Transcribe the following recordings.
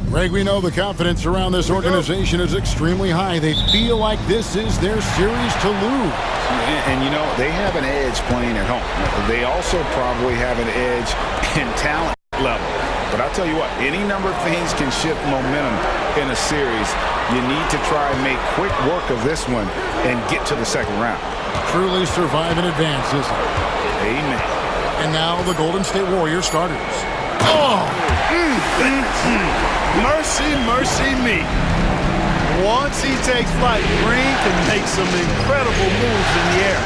Greg, we know the confidence around this organization is extremely high. They feel like this is their series to lose. And you know, they have an edge playing at home. They also probably have an edge in talent level. But I'll tell you what, any number of things can shift momentum in a series. You need to try and make quick work of this one and get to the second round. Truly survive and advance, isn't it? Amen. And now the Golden State Warriors starters. Oh! Mercy, mercy me. Once he takes flight, Green can make some incredible moves in the air.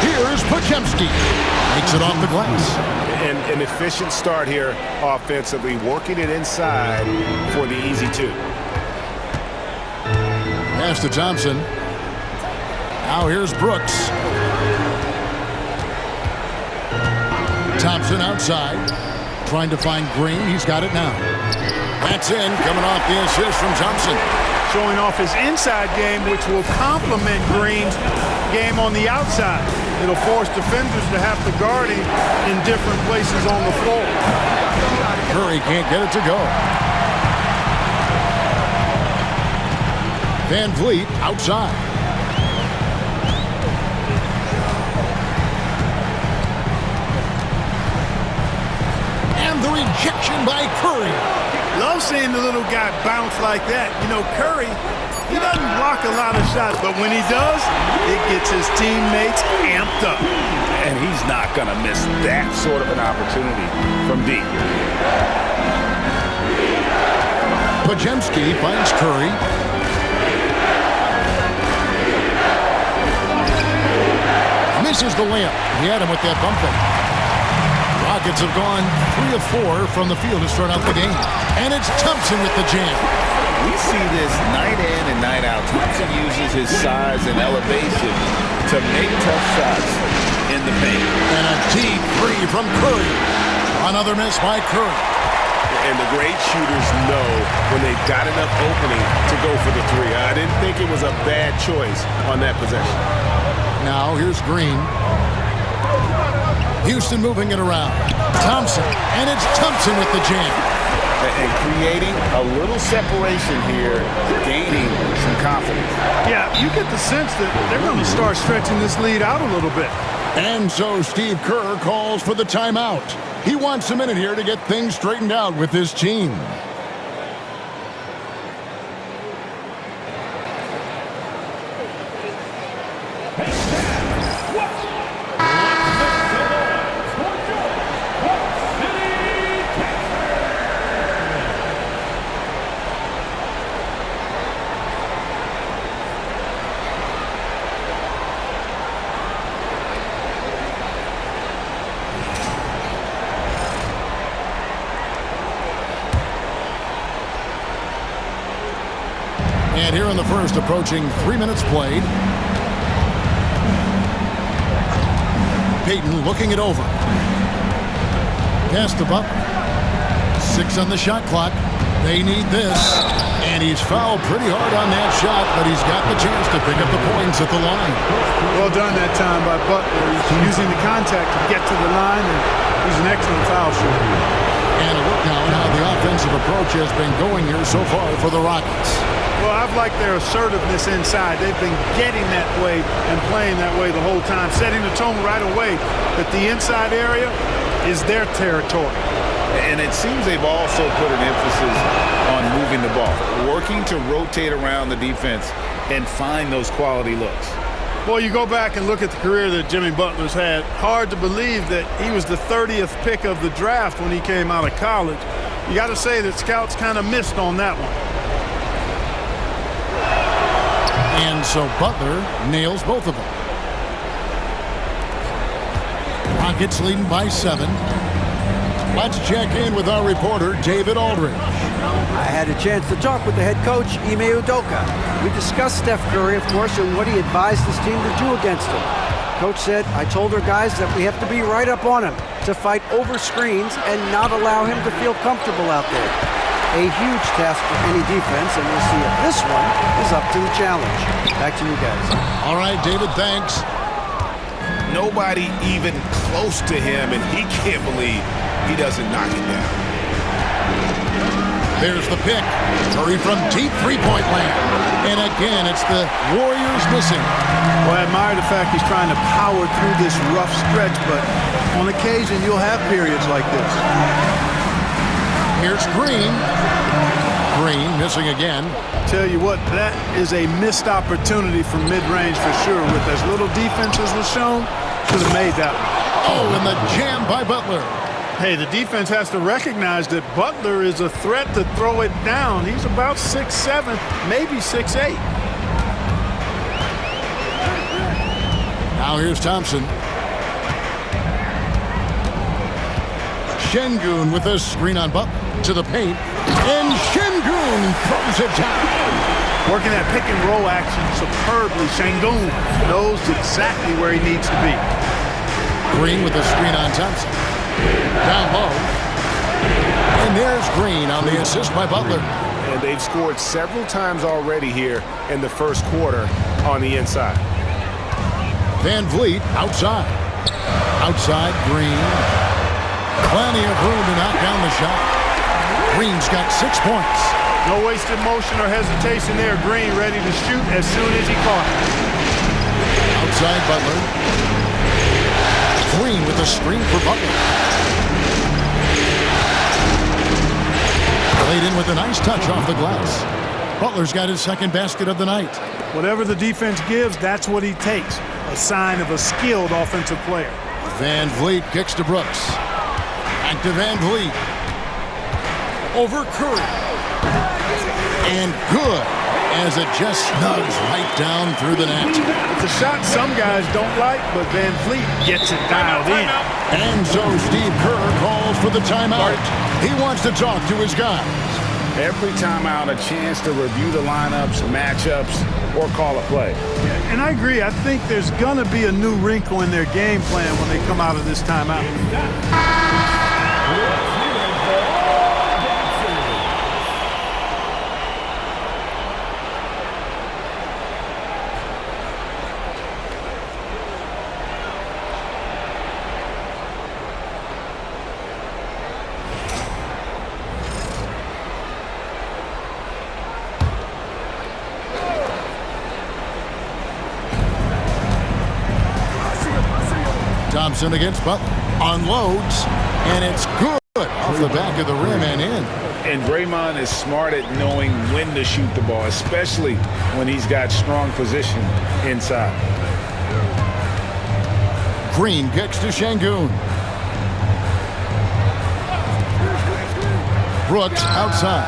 Here's Podziemski. Makes it off the glass. An efficient start here offensively, working it inside for the easy two. Pass to Thompson. Now here's Brooks. Thompson outside. Trying to find Green. He's got it now. That's in. Coming off the assist from Thompson. Showing off his inside game, which will complement Green's game on the outside. It'll force defenders to have to guard him in different places on the floor. Curry can't get it to go. Van Vliet outside. And the rejection by Curry. Love seeing the little guy bounce like that. You know, Curry, he doesn't block a lot of shots, but when he does, it gets his teammates amped up. And he's not going to miss that sort of an opportunity from deep. Podziemski finds Curry. Misses the layup. He had him with that bump fake. Rockets have gone 3 of 4 from the field to start out the game. And it's Thompson with the jam. We see this night in and night out. Thompson uses his size and elevation to make tough shots in the paint. And a deep three from Curry. Another miss by Curry. And the great shooters know when they've got enough opening to go for the three. I didn't think it was a bad choice on that possession. Now here's Green. Houston moving it around. Thompson. And it's Thompson with the jam. And creating a little separation here, gaining some confidence. Yeah, you get the sense that they're going to start stretching this lead out a little bit. And so Steve Kerr calls for the timeout. He wants a minute here to get things straightened out with his team. And here in the first, approaching 3 minutes played. Payton looking it over. Pass to Butler. 6 on the shot clock. They need this. And he's fouled pretty hard on that shot, but he's got the chance to pick up the points at the line. Well done that time by Butler. He's using the contact to get to the line, and he's an excellent foul shooter. And a look now at how the offensive approach has been going here so far for the Rockets. Well, I've liked their assertiveness inside. They've been getting that way and playing that way the whole time, setting the tone right away that the inside area is their territory. And it seems they've also put an emphasis on moving the ball, working to rotate around the defense and find those quality looks. Well, you go back and look at the career that Jimmy Butler's had. Hard to believe that he was the 30th pick of the draft when he came out of college. You got to say that scouts kind of missed on that one. And so Butler nails both of them. Rockets leading by 7. Let's check in with our reporter, David Aldridge. I had a chance to talk with the head coach, Ime Udoka. We discussed Steph Curry, of course, and what he advised his team to do against him. Coach said, I told our guys that we have to be right up on him, to fight over screens and not allow him to feel comfortable out there. A huge task for any defense, and we'll see if this one is up to the challenge. Back to you guys. All right, David, thanks. Nobody even close to him, and he can't believe he doesn't knock it down. There's the pick. Curry from deep three-point land. And again, it's the Warriors missing. Well, I admire the fact he's trying to power through this rough stretch, but on occasion you'll have periods like this. Here's Green. Green missing again. Tell you what, that is a missed opportunity from mid-range for sure. With as little defense as was shown, should have made that one. Oh, and the jam by Butler. Hey, the defense has to recognize that Butler is a threat to throw it down. He's about 6'7", maybe 6'8". Now here's Thompson. Şengün with a screen on Butler to the paint. And Şengün throws it down. Working that pick and roll action superbly. Şengün knows exactly where he needs to be. Green with a screen on Thompson. Down low. And there's Green on the assist by Butler. And they've scored several times already here in the first quarter on the inside. Van Vliet outside. Outside Green. Plenty of room to knock down the shot. Green's got 6 points. No wasted motion or hesitation there. Green ready to shoot as soon as he caught it. Outside Butler. Green with a screen for Butler. Played in with a nice touch off the glass. Butler's got his second basket of the night. Whatever the defense gives, that's what he takes. A sign of a skilled offensive player. Van Vliet kicks to Brooks. Back to Van Vliet. Over Curry. And good, as it just snugs right down through the net. It's a shot some guys don't like, but Van Vliet gets it dialed in. And so Steve Kerr calls for the timeout. He wants to talk to his guys. Every timeout, a chance to review the lineups, matchups, or call a play. And I agree. I think there's going to be a new wrinkle in their game plan when they come out of this timeout. Thompson against Butler. Unloads, and it's good off the back of the rim and in. And Draymond is smart at knowing when to shoot the ball, especially when he's got strong position inside. Green kicks to Şengün. Brooks outside.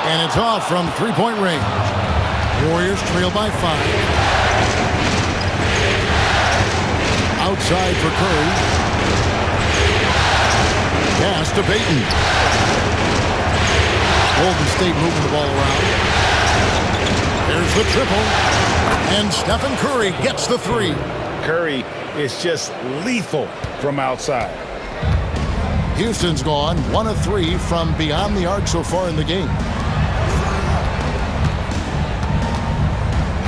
And it's off from three-point range. Warriors trail by 5. Outside for Curry. Pass to Payton. Golden State moving the ball around. There's the triple. And Stephen Curry gets the 3. Curry is just lethal from outside. Houston's gone 1 of 3 from beyond the arc so far in the game.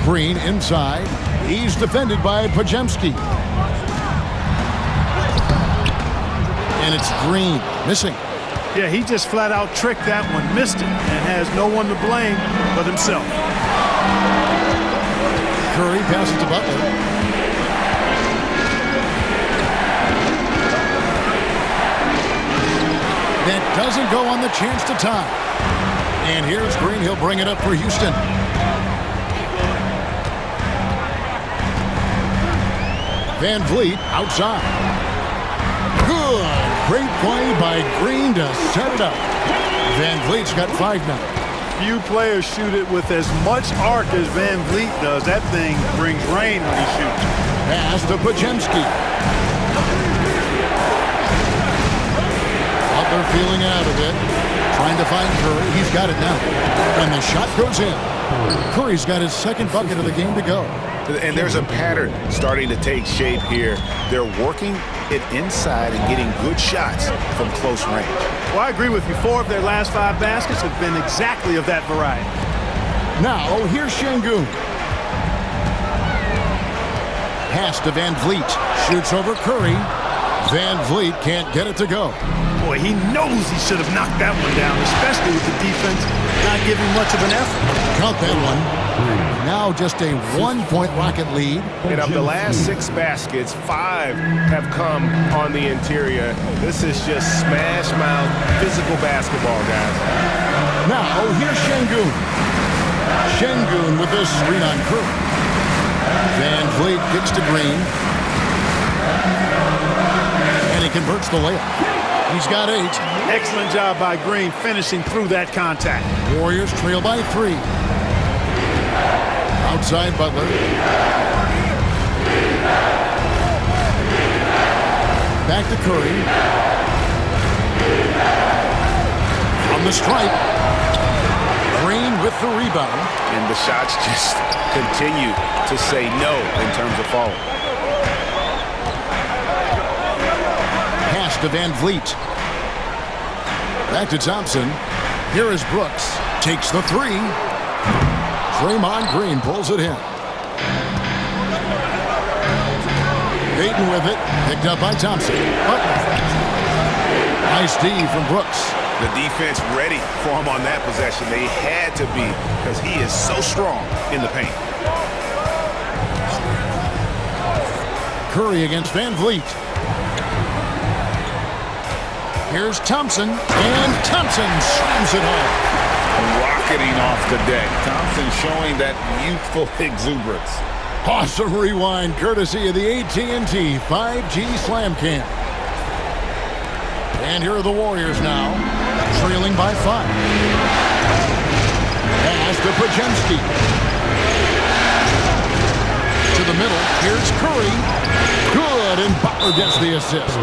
Green inside. He's defended by Podziemski. And it's Green missing. Yeah, he just flat out tricked that one, missed it, and has no one to blame but himself. Curry passes to Butler. That doesn't go on the chance to tie. And here's Green. He'll bring it up for Houston. Van Vliet outside. Good. Great play by Green to set it up. Van Vliet's got 5 now. Few players shoot it with as much arc as Van Vliet does. That thing brings rain when he shoots. Pass to Podziemski. Butler feeling out of it. Trying to find Curry. He's got it now. And the shot goes in. Curry's got his second bucket of the game to go. And there's a pattern starting to take shape here. They're working it inside and getting good shots from close range. Well, I agree with you. 4 of their last 5 baskets have been exactly of that variety. Now, here's Şengün. Pass to Van Vliet. Shoots over Curry. Van Vliet can't get it to go. Boy, Boy, he knows he should have knocked that one down, especially with the defense not giving much of an effort. Count that one. Now just a 1-point Rocket lead. And of the last 6 baskets, 5 have come on the interior. This is just smash mouth physical basketball, guys. Now, here's Şengün. Şengün with a screen on Curry. Van Vliet kicks to Green. And he converts the layup. He's got 8. Excellent job by Green finishing through that contact. Warriors trail by 3. Outside Butler. Back to Curry. From the stripe. Green with the rebound. And the shots just continue to say no in terms of falling. Pass to Van Vliet. Back to Thompson. Here is Brooks. Takes the 3. Draymond Green pulls it in. Payton with it. Picked up by Thompson. Nice D from Brooks. The defense ready for him on that possession. They had to be because he is so strong in the paint. Curry against Van Vliet. Here's Thompson, and Thompson slams it home. Rocketing off the deck. Thompson showing that youthful exuberance. Awesome rewind, courtesy of the AT&T 5G Slam Cam. And here are the Warriors now, trailing by 5. Pass to Podziemski. To the middle, here's Curry. Good, and Butler gets the assist.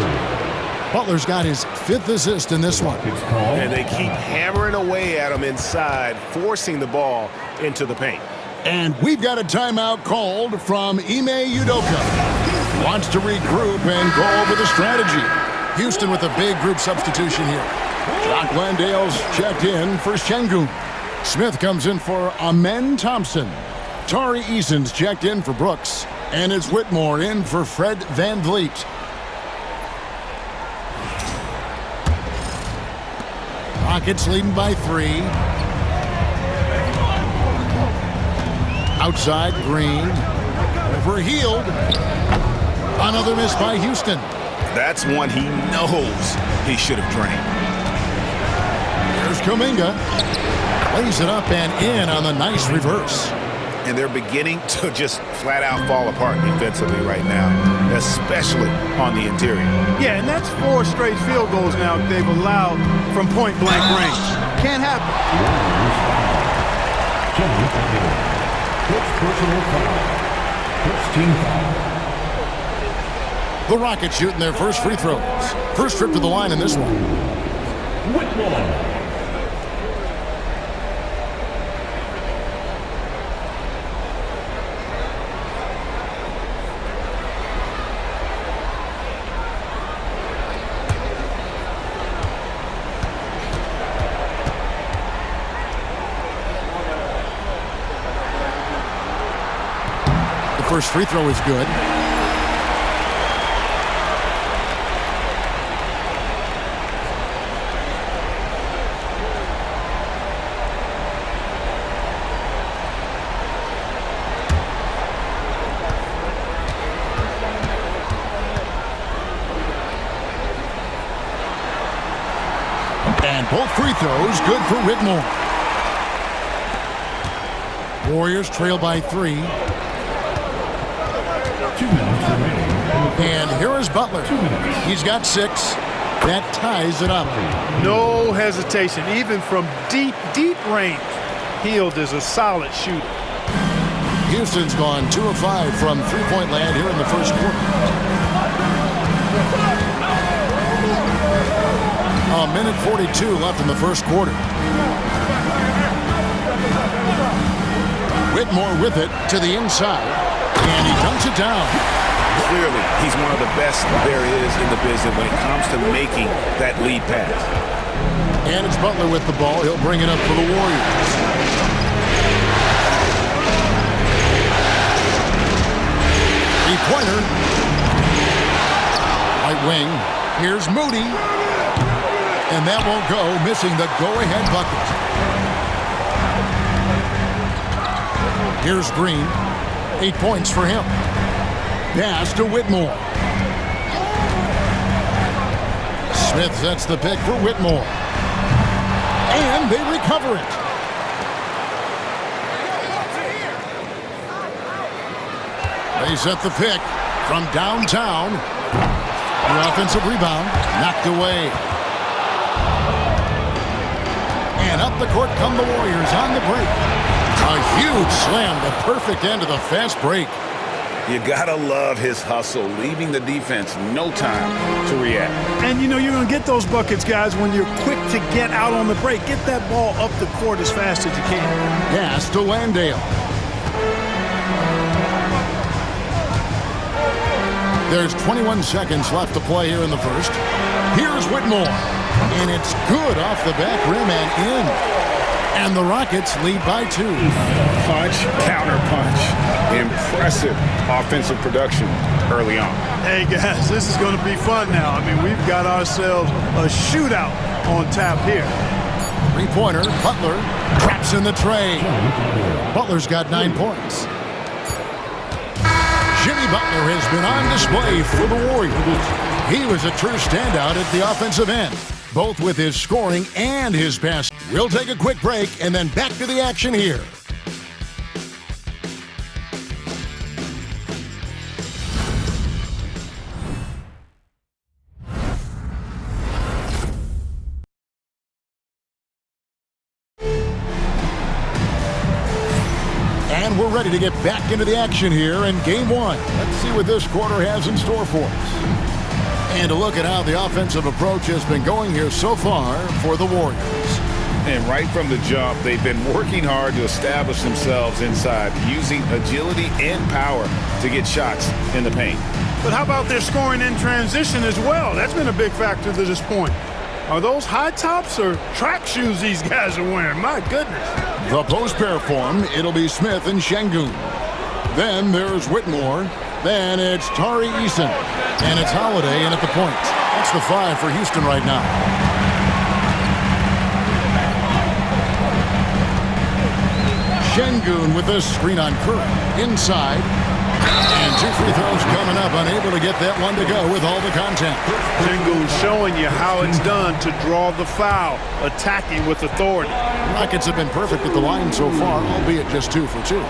Butler's got his 5th assist in this one. And they keep hammering away at him inside, forcing the ball into the paint. And we've got a timeout called from Ime Udoka. Wants to regroup and go over the strategy. Houston with a big group substitution here. Jock Landale's checked in for Şengün. Smith comes in for Amen Thompson. Tari Eason's checked in for Brooks. And it's Whitmore in for Fred Van Vliet. Rockets leading by 3. Outside, Green. Overhealed. Another miss by Houston. That's one he knows he should have drained. Here's Kuminga. Lays it up and in on the nice reverse. And they're beginning to just flat out fall apart defensively right now, especially on the interior. Yeah, and that's 4 straight field goals now they've allowed from point-blank range. Can't happen. The Rockets shooting their first free throws. First trip to the line in this one. Whitmore. First free throw is good. And both free throws good for Whitmore. Warriors trail by 3. 2 minutes remaining. And here is Butler. He's got 6. That ties it up. No hesitation, even from deep, deep range. Hield is a solid shooter. Houston's gone 2 of 5 from three-point land here in the first quarter. A minute 42 left in the first quarter. Whitmore with it to the inside, and he dunks it down. Clearly, he's one of the best there is in the business when it comes to making that lead pass. And it's Butler with the ball. He'll bring it up for the Warriors. Three-pointer. Right wing. Here's Moody. And that won't go, missing the go-ahead bucket. Here's Green. 8 points for him. Pass to Whitmore. Smith sets the pick for Whitmore. And they recover it. They set the pick from downtown. The offensive rebound knocked away. And up the court come the Warriors on the break. A huge slam, the perfect end of the fast break. You gotta love his hustle, leaving the defense no time to react. And you know you're gonna get those buckets, guys, when you're quick to get out on the break. Get that ball up the court as fast as you can. Pass to Landale. There's 21 seconds left to play here in the first. Here's Whitmore. And it's good off the back rim and in. And the Rockets lead by 2. Punch, counter punch. Impressive offensive production early on. Hey, guys, this is going to be fun now. I mean, we've got ourselves a shootout on tap here. Three-pointer, Butler traps in the tray. Butler's got 9 points. Jimmy Butler has been on display for the Warriors. He was a true standout at the offensive end, both with his scoring and his passing. We'll take a quick break and then back to the action here. And we're ready to get back into the action here in Game 1. Let's see what this quarter has in store for us. And a look at how the offensive approach has been going here so far for the Warriors. And right from the jump, they've been working hard to establish themselves inside, using agility and power to get shots in the paint. But how about their scoring in transition as well? That's been a big factor to this point. Are those high tops or track shoes these guys are wearing? My goodness. The post pair form, it'll be Smith and Şengün. Then there's Whitmore. Then it's Tari Eason. And it's Holiday in at the point. That's the 5 for Houston right now. Şengün with a screen on Curry. Inside. And 2 free throws coming up. Unable to get that one to go with all the contact. Şengün showing you how it's done to draw the foul, attacking with authority. Rockets have been perfect at the line so far, albeit just 2 for 2.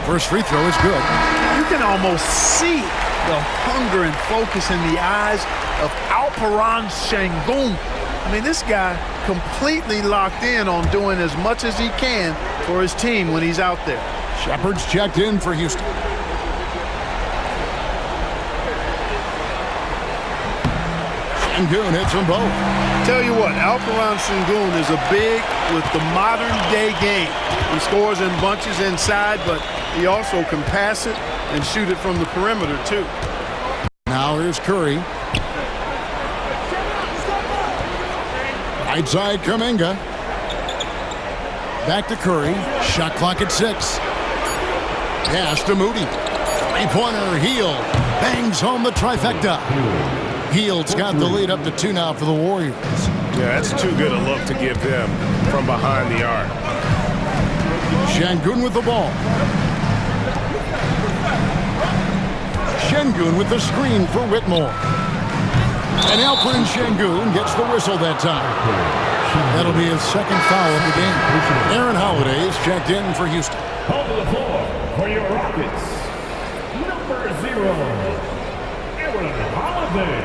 First free throw is good. You can almost see the hunger and focus in the eyes of Alperen Şengün. I mean, this guy completely locked in on doing as much as he can for his team when he's out there. Shepard's checked in for Houston. Şengün hits them both. Tell you what, Alperen Şengün is a big with the modern-day game. He scores in bunches inside, but he also can pass it and shoot it from the perimeter, too. Now here's Curry. Right side, Kuminga. Back to Curry. Shot clock at 6. Pass to Moody. Three-pointer, Hield. Bangs home the trifecta. Hield's got the lead up to 2 now for the Warriors. Yeah, that's too good a look to give them from behind the arc. Şengün with the ball. Şengün with the screen for Whitmore. And Alperen Şengün gets the whistle that time. That'll be his second foul of the game. Aaron Holiday is checked in for Houston. On the floor for your Rockets, number 0, Aaron Holiday.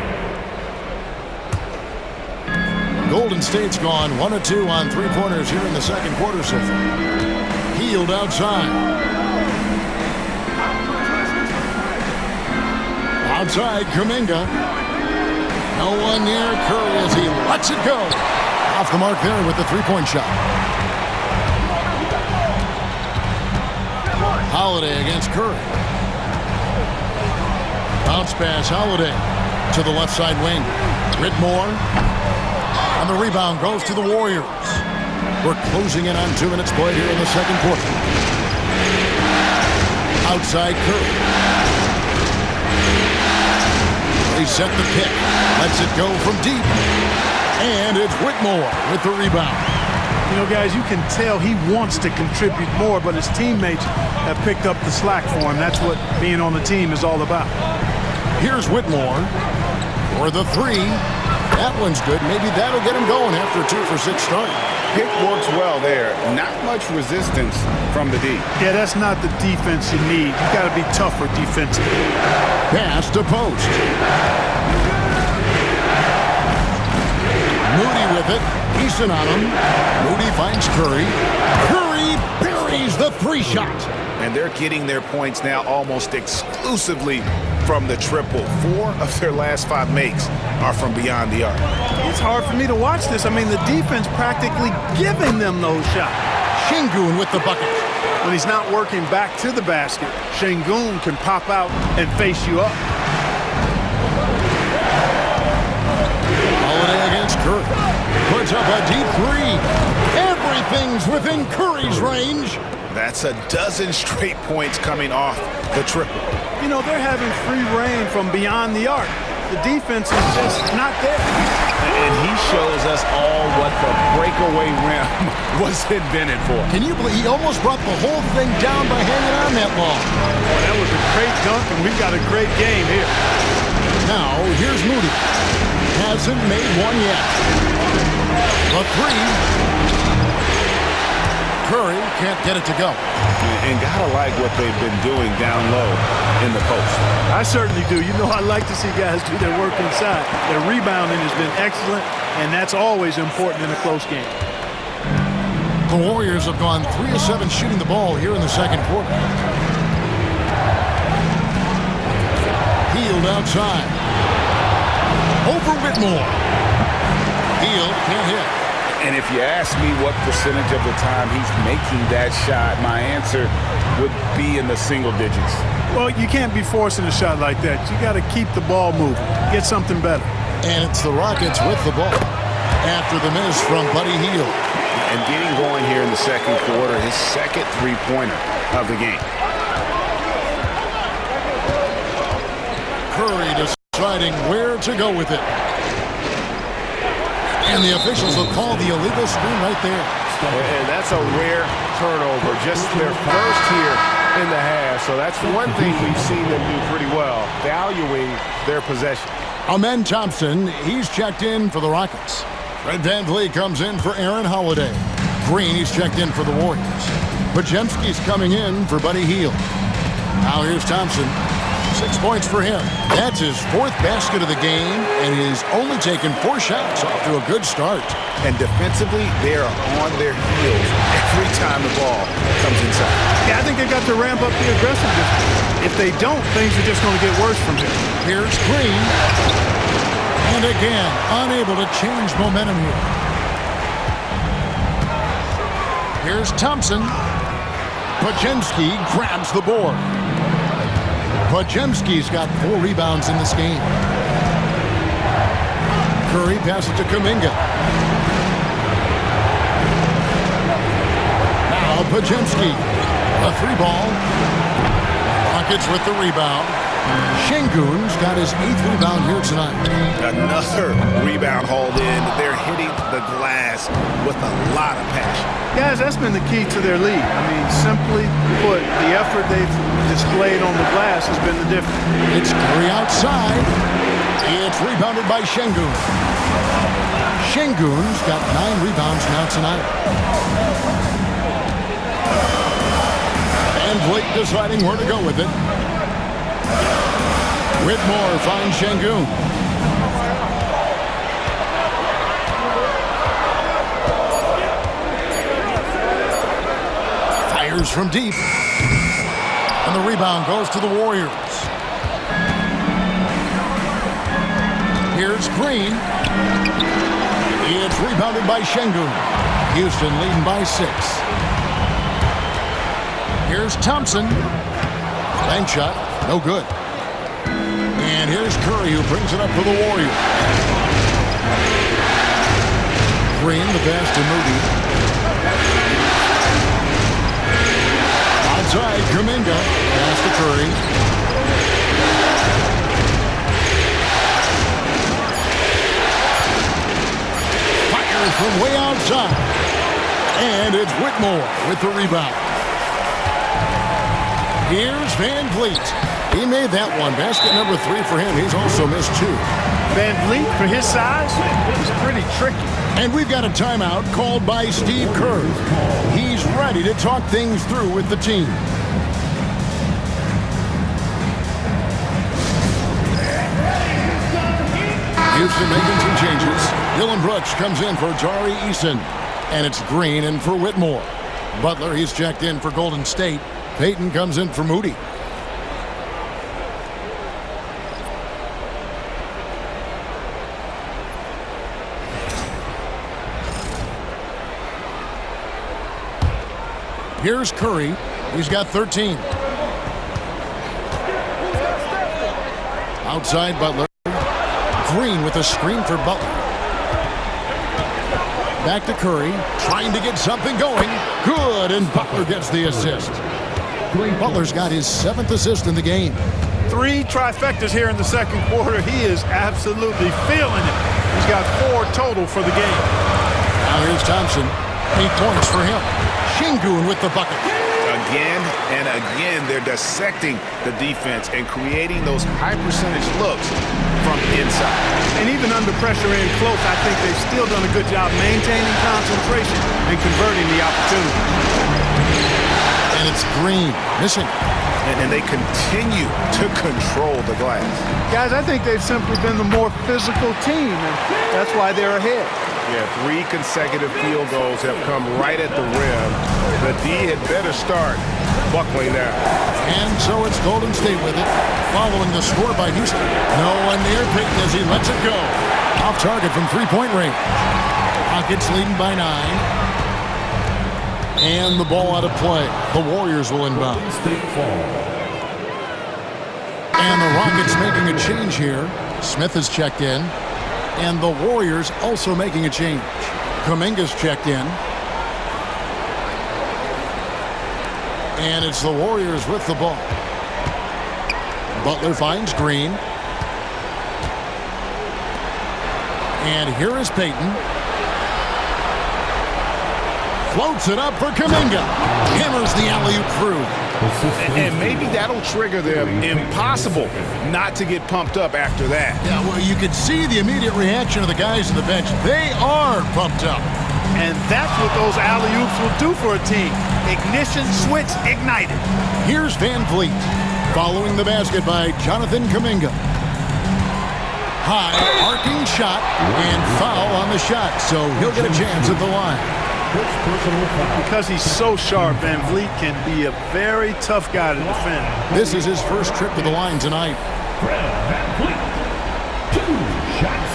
Golden State's gone 1 of 2 on 3-pointers here in the second quarter so far. Hield outside. Outside, Kuminga. No one near Curry as he lets it go. Off the mark there with the 3-point shot. Holiday against Curry. Bounce pass, Holiday to the left side wing. Whitmore. And the rebound goes to the Warriors. We're closing in on 2 minutes played here in the second quarter. Outside Curry. They set the pick. Lets it go from deep. And it's Whitmore with the rebound. You know, guys, you can tell he wants to contribute more, but his teammates have picked up the slack for him. That's what being on the team is all about. Here's Whitmore for the 3. That one's good. Maybe that'll get him going after a 2-for-6 start. Pick works well there. Not much resistance from the D. Yeah, that's not the defense you need. You got to be tougher defensively. Pass to post. Moody with it. Eason on him. Moody finds Curry. Curry buries the 3-shot. And they're getting their points now almost exclusively from the triple. 4 of their last 5 makes are from beyond the arc. It's hard for me to watch this. I mean, the defense practically giving them those shots. Şengün with the bucket. When he's not working back to the basket, Şengün can pop out and face you up. Holiday against Curry. Puts up a deep 3. Everything's within Curry's range. That's a dozen straight points coming off the triple. You know, they're having free reign from beyond the arc. The defense is just not there. And he shows us all what the breakaway rim was invented for. Can you believe he almost brought the whole thing down by hanging on that long? Boy, that was a great dunk, and we've got a great game here. Now, here's Moody. Hasn't made one yet. A 3. Curry can't get it to go. And gotta like what they've been doing down low in the post. I certainly do. You know, I like to see guys do their work inside. Their rebounding has been excellent, and that's always important in a close game. The Warriors have gone 3 of 7 shooting the ball here in the second quarter. Hield outside. Over Whitmore. Hield can't hit. And if you ask me what percentage of the time he's making that shot, my answer would be in the single digits. Well, you can't be forcing a shot like that. You got to keep the ball moving. Get something better. And it's the Rockets with the ball after the miss from Buddy Hield. And getting going here in the second quarter, his second 3-pointer of the game. Curry deciding where to go with it. And the officials will call the illegal screen right there. And that's a rare turnover, just their first here in the half. So that's one thing we've seen them do pretty well, valuing their possession. Amen Thompson, he's checked in for the Rockets. Fred VanVleet comes in for Aaron Holiday. Green, he's checked in for the Warriors. Podziemski's coming in for Buddy Hield. Now here's Thompson. 6 points for him. That's his 4th basket of the game, and he's only taken 4 shots off to a good start. And defensively, they are on their heels every time the ball comes inside. Yeah, I think they got to ramp up the aggressiveness. If they don't, things are just going to get worse from here. Here's Green. And again, unable to change momentum here. Here's Thompson. Podziemski grabs the board. Podziemski's got 4 rebounds in this game. Curry passes to Kuminga. Now Podziemski. A 3-ball. Rockets with the rebound. Şengün's got his 8th rebound here tonight. Another rebound hauled in. They're hitting the glass with a lot of passion. Guys, that's been the key to their lead. I mean, simply put, the effort they've displayed on the glass has been the difference. It's Curry outside. It's rebounded by Şengün. Şengün's got 9 rebounds now tonight. And Blake deciding where to go with it. Whitmore finds Şengün. Fires from deep. And the rebound goes to the Warriors. Here's Green. It's rebounded by Şengün. Houston leading by 6. Here's Thompson. Bank shot, no good. And here's Curry, who brings it up for the Warriors. Green, the pass to Moody. Outside, Kuminga. Pass to Curry. Fires from way outside. And it's Whitmore with the rebound. Here's Van Vliet. He made that one. Basket number 3 for him. He's also missed 2. Van Vliet, for his size, is pretty tricky. And we've got a timeout called by Steve Kerr. He's ready to talk things through with the team. Houston making some changes. Dylan Brooks comes in for Tari Eason. And it's Green in for Whitmore. Butler, he's checked in for Golden State. Payton comes in for Moody. Here's Curry. He's got 13. Outside Butler. Green with a screen for Butler. Back to Curry. Trying to get something going. Good, and Butler gets the assist. Butler's got his 7th assist in the game. 3 trifectas here in the second quarter. He is absolutely feeling it. He's got 4 total for the game. Now here's Thompson. 8 points for him. Şengün with the bucket. Again and again, they're dissecting the defense and creating those high percentage looks from inside. And even under pressure in close, I think they've still done a good job maintaining concentration and converting the opportunity. And it's Green missing. And they continue to control the glass. Guys, I think they've simply been the more physical team, and that's why they're ahead. Yeah, 3 consecutive field goals have come right at the rim. The D had better start buckling now. And so it's Golden State with it, following the score by Houston. No one near Payton as he lets it go. Off target from 3-point range. Rockets leading by 9. And the ball out of play. The Warriors will inbound. And the Rockets making a change here. Smith has checked in. And the Warriors also making a change. Kuminga's checked in. And it's the Warriors with the ball. Butler finds Green. And here is Payton. Floats it up for Kuminga. Hammers the alley-oop through. And maybe that'll trigger them. Impossible not to get pumped up after that. Yeah, well, you could see the immediate reaction of the guys on the bench. They are pumped up. And that's what those alley-oops will do for a team. Ignition switch ignited. Here's Van Vliet. Following the basket by Jonathan Kuminga. High arcing shot and foul on the shot, so he'll get a chance at the line. Because he's so sharp, Van Vliet can be a very tough guy to defend. This is his first trip to the line tonight. Van Vliet, 2 shots.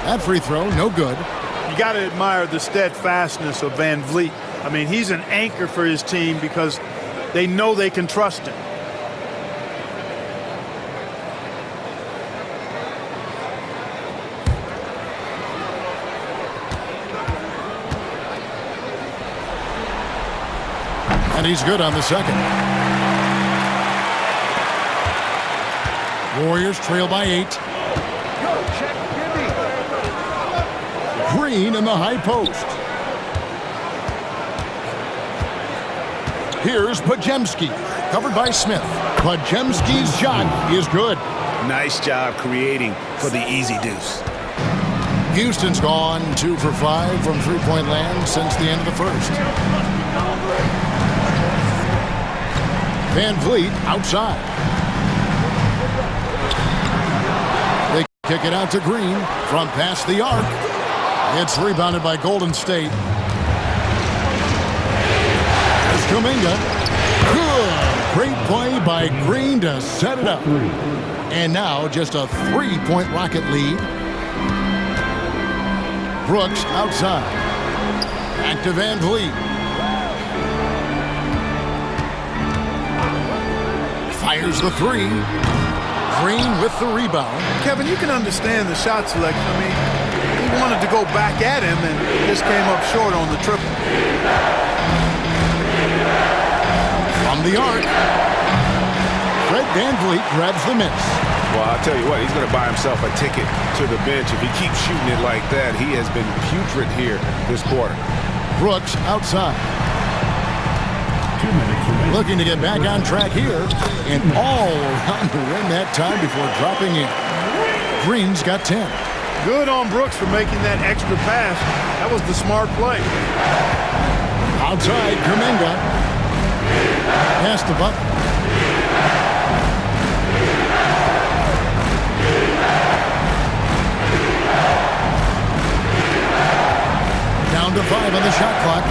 That free throw, no good. You got to admire the steadfastness of Van Vliet. I mean, he's an anchor for his team because they know they can trust him. And he's good on the second. Warriors trail by 8. Green in the high post. Here's Podziemski, covered by Smith. Podziemski's shot is good. Nice job creating for the easy deuce. Houston's gone 2 for 5 from three-point land since the end of the first. Van Vliet outside. They kick it out to Green from past the arc. It's rebounded by Golden State. There's Kuminga. Good. Great play by Green to set it up. And now just a 3-point Rocket lead. Brooks outside. Back to Van Vliet. Fires the three. Green with the rebound. Kevin, you can understand the shot selection. I mean, he wanted to go back at him and just came up short on the triple. From the arc, Fred Van Vliet grabs the miss. Well, I'll tell you what, he's going to buy himself a ticket to the bench. If he keeps shooting it like that, he has been putrid here this quarter. Brooks outside. Looking to get back on track here, and all around the rim that time before dropping in. Green's got 10. Good on Brooks for making that extra pass. That was the smart play. Outside, Kuminga. Pass to Butler. Down to 5 on the shot clock.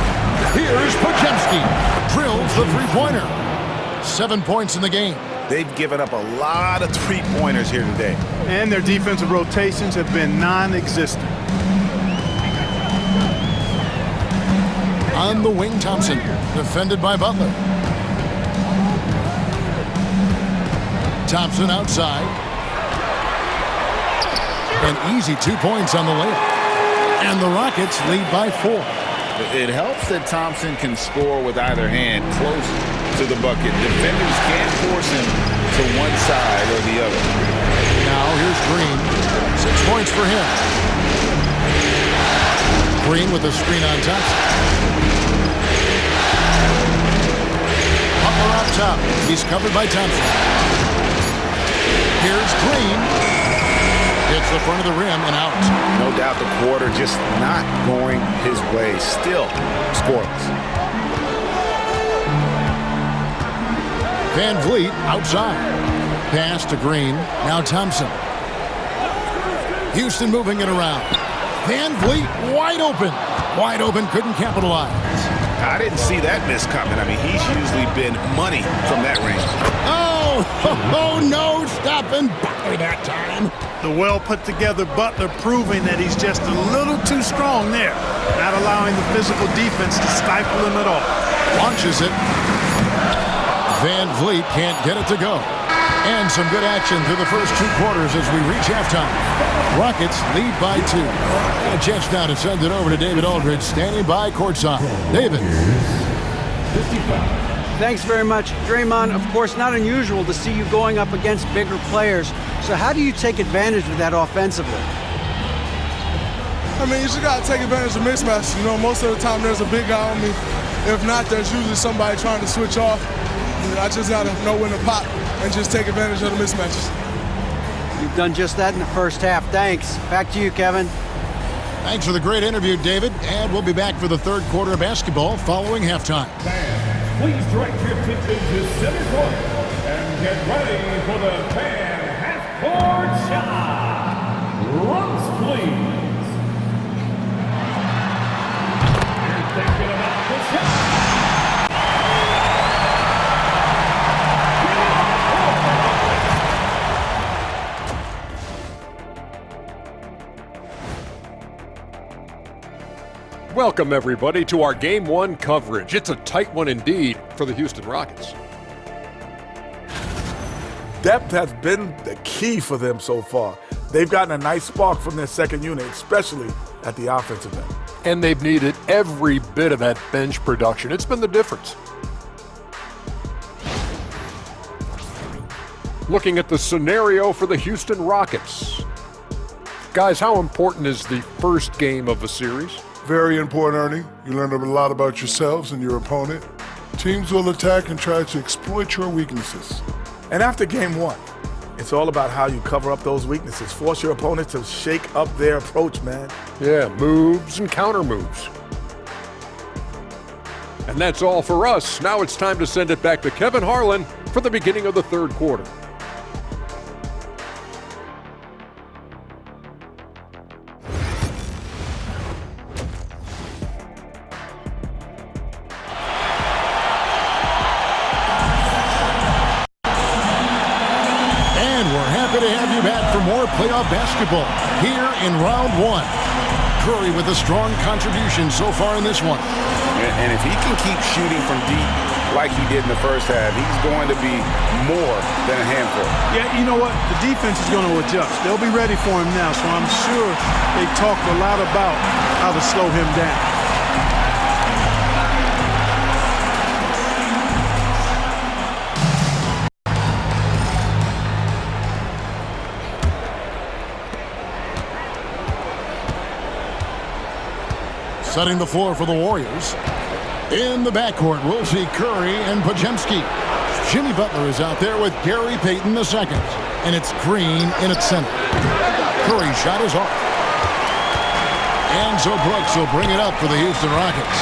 Here's Podziemski. Drills the three-pointer. 7 points in the game. They've given up a lot of three-pointers here today. And their defensive rotations have been non-existent. On the wing, Thompson. Defended by Butler. Thompson outside. An easy 2 points on the layup. And the Rockets lead by 4. It helps that Thompson can score with either hand close to the bucket. Defenders can't force him to one side or the other. Now here's Green. 6 points for him. Green with a screen on Thompson. Butler up top. He's covered by Thompson. Here's Green. Hits the front of the rim and out. No doubt the quarter just not going his way. Still scoreless. Van Vliet outside. Pass to Green. Now Thompson. Houston moving it around. Van Vliet wide open. Wide open, couldn't capitalize. I didn't see that miss coming. I mean, he's usually been money from that range. Oh, no, stopping Butler that time. The well-put-together Butler proving that he's just a little too strong there, not allowing the physical defense to stifle him at all. Launches it. Van Vliet can't get it to go. And some good action through the first 2 quarters as we reach halftime. Rockets lead by 2. And a chance now to send it over to David Aldridge, standing by courtside. David. 55. Thanks very much. Draymond, of course, not unusual to see you going up against bigger players. So how do you take advantage of that offensively? I mean, you just got to take advantage of mismatches. You know, most of the time there's a big guy on me. If not, there's usually somebody trying to switch off. I just got to know when to pop and just take advantage of the mismatches. You've done just that in the first half. Thanks. Back to you, Kevin. Thanks for the great interview, David. And we'll be back for the third quarter of basketball following halftime. Please direct your attention to center court and get ready for the fan half-court shot. Runs, please. You're thinking about the shot. Welcome, everybody, to our Game 1 coverage. It's a tight one indeed for the Houston Rockets. Depth has been the key for them so far. They've gotten a nice spark from their second unit, especially at the offensive end. And they've needed every bit of that bench production. It's been the difference. Looking at the scenario for the Houston Rockets. Guys, how important is the first game of the series? Very important, Ernie. You learn a lot about yourselves and your opponent. Teams will attack and try to exploit your weaknesses. And after game 1, it's all about how you cover up those weaknesses. Force your opponent to shake up their approach, man. Yeah, moves and counter moves. And that's all for us. Now it's time to send it back to Kevin Harlan for the beginning of the third quarter. for more playoff basketball here in round one. Curry with a strong contribution so far in this one. And if he can keep shooting from deep like he did in the first half, he's going to be more than a handful. Yeah, you know what? The defense is going to adjust. They'll be ready for him now, so I'm sure they talked a lot about how to slow him down. Setting the floor for the Warriors. In the backcourt, we'll see Curry and Podziemski. Jimmy Butler is out there with Gary Payton II. And it's Green in its center. Curry's shot is off. And so Brooks will bring it up for the Houston Rockets.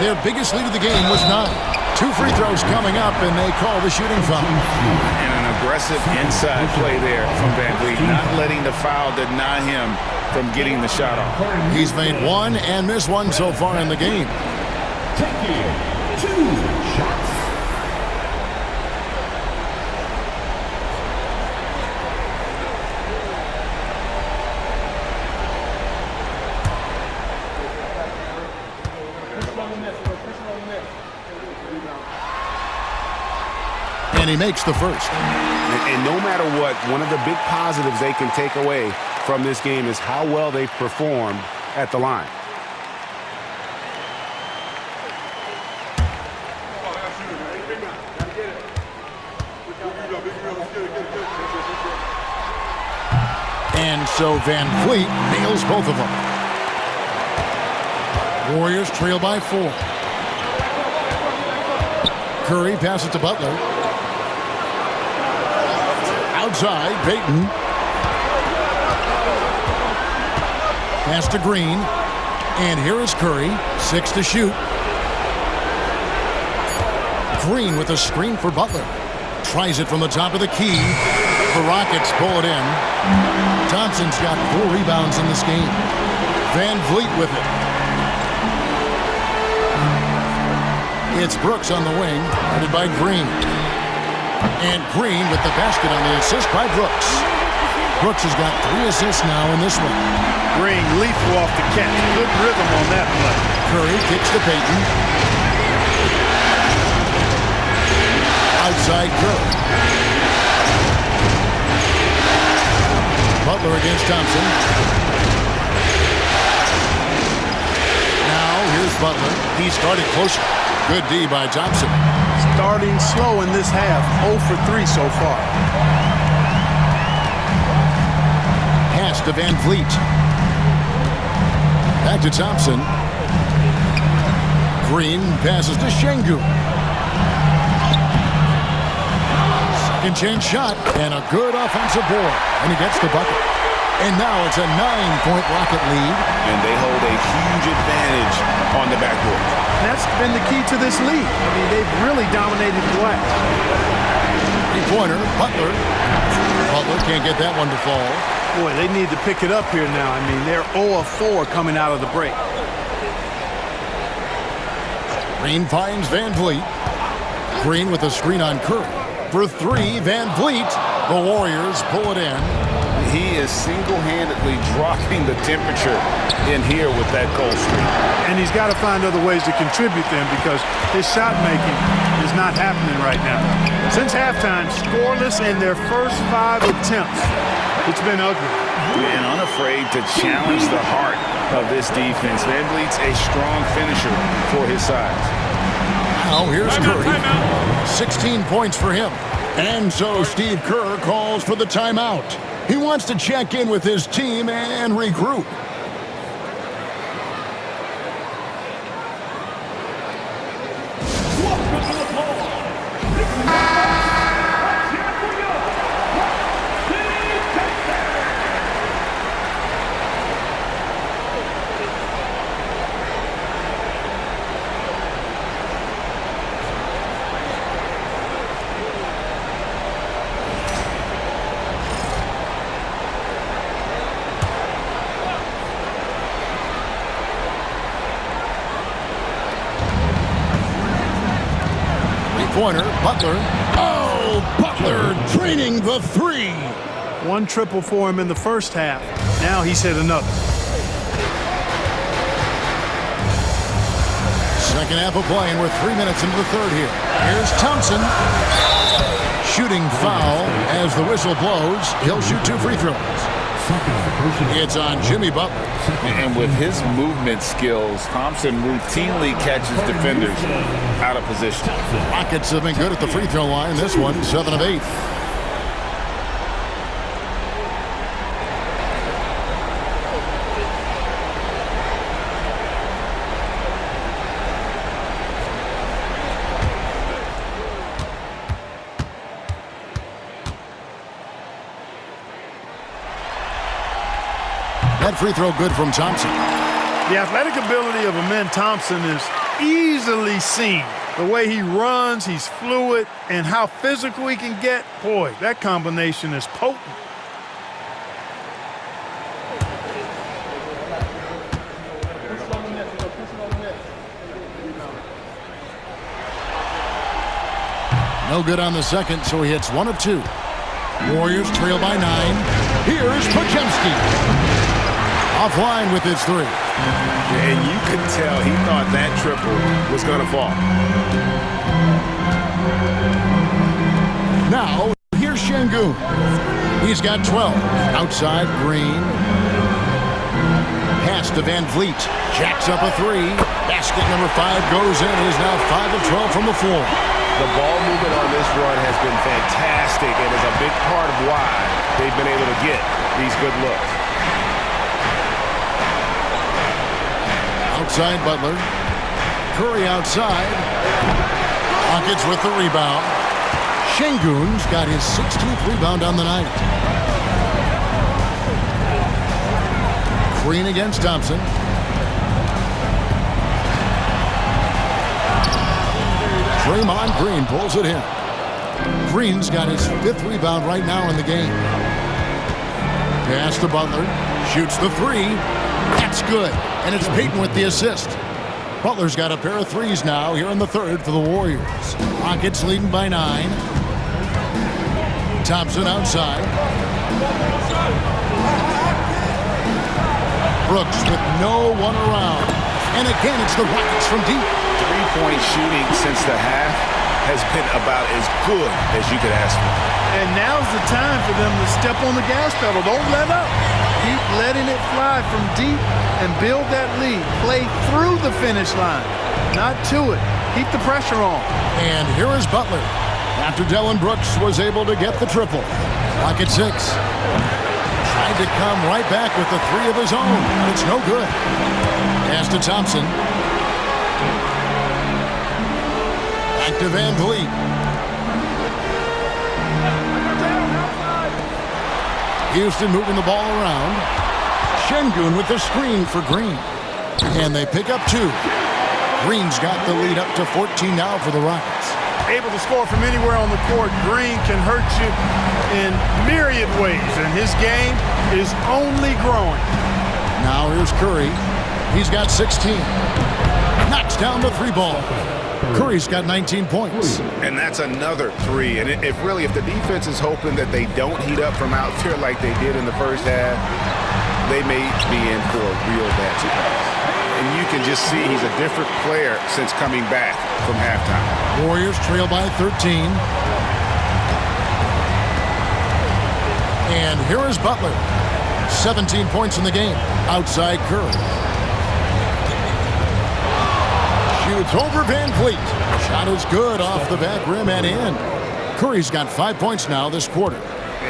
Their biggest lead of the game was 9. 2 free throws coming up, and they call the shooting foul. And an aggressive inside play there from Van Vliet, not letting the foul deny him from getting the shot off. He's made 1 and missed 1 so far in the game. Taking 2 shots. And he makes the first. And no matter what, one of the big positives they can take away from this game is how well they performed at the line. And so Van Vliet nails both of them. Warriors trail by 4. Curry passes to Butler. Outside, Payton. Pass to Green. And here is Curry. 6 to shoot. Green with a screen for Butler. Tries it from the top of the key. The Rockets pull it in. Thompson's got 4 rebounds in this game. Van Vliet with it. It's Brooks on the wing, guarded by Green. And Green with the basket on the assist by Brooks. Brooks has got 3 assists now in this one. Green lethal off the catch. Good rhythm on that play. Curry kicks to Payton. Outside Curry. Butler against Thompson. Now here's Butler. He started closer. Good D by Thompson. Starting slow in this half. 0 for 3 so far. Pass to Van Vliet. Back to Thompson. Green passes to Şengün. Second chance shot and a good offensive board. And he gets the bucket. And now it's a 9-point Rocket lead. And they hold a huge advantage on the backboard. That's been the key to this league. I mean, they've really dominated the glass. 3-pointer, Butler. Butler can't get that one to fall. Boy, they need to pick it up here now. I mean, they're 0 of 4 coming out of the break. Green finds Van Vliet. Green with a screen on Curry. For 3, Van Vliet. The Warriors pull it in. He is single-handedly dropping the temperature in here with that cold streak. And he's got to find other ways to contribute them because his shot making is not happening right now. Since halftime, scoreless in their first 5 attempts. It's been ugly. And unafraid to challenge the heart of this defense. Van Vliet's a strong finisher for his size. Now here's Curry. 16 points for him. And so Steve Kerr calls for the timeout. He wants to check in with his team and regroup. Pointer, Butler. Oh, Butler draining the 3. One triple for him in the first half. Now he's hit another. Second half of play, and we're 3 minutes into the third here. Here's Thompson. Shooting foul as the whistle blows. He'll shoot 2 free throws. It's on Jimmy Butler. And with his movement skills, Thompson routinely catches defenders out of position. Rockets have been good at the free throw line. This one, 7 of 8. That free throw good from Thompson. The athletic ability of Amen Thompson is easily seen. The way he runs, he's fluid, and how physical he can get. Boy, that combination is potent. No good on the second, so he hits 1 of 2. Warriors trail by 9. Here's Podziemski. Offline with his 3. And you could tell he thought that triple was going to fall. Now, here's Şengün. He's got 12. Outside, Green. Pass to Van Vliet. Jacks up a 3. Basket number 5 goes in. He's now 5 of 12 from the floor. The ball movement on this run has been fantastic and is a big part of why they've been able to get these good looks. Outside Butler. Curry outside. Rockets with the rebound. Şengün's got his 16th rebound on the night. Green against Thompson. Draymond Green pulls it in. Green's got his 5th rebound right now in the game. Pass to Butler. Shoots the 3. That's good. And it's Payton with the assist. Butler's got a pair of 3s now here in the third for the Warriors. Rockets leading by 9. Thompson outside. Brooks with no one around. And again, it's the Rockets from deep. Three-point shooting since the half has been about as good as you could ask for. And now's the time for them to step on the gas pedal. Don't let up. Keep letting it fly from deep and build that lead. Play through the finish line, not to it. Keep the pressure on. And here is Butler. After Dillon Brooks was able to get the triple. Rocket 6. Tried to come right back with the 3 of his own, but it's no good. Pass to Thompson. Back to Van Vliet. Houston moving the ball around. Şengün with the screen for Green. And they pick up 2. Green's got the lead up to 14 now for the Rockets. Able to score from anywhere on the court. Green can hurt you in myriad ways, and his game is only growing. Now here's Curry. He's got 16. Knocks down the 3 ball. Curry's got 19 points. And that's another 3. And if the defense is hoping that they don't heat up from out there like they did in the first half, they may be in for a real bad surprise. And you can just see he's a different player since coming back from halftime. Warriors trail by 13. And here is Butler. 17 points in the game. Outside Curry. Shoots over Van Vliet. Shot is good off the back rim and in. Curry's got 5 points now this quarter.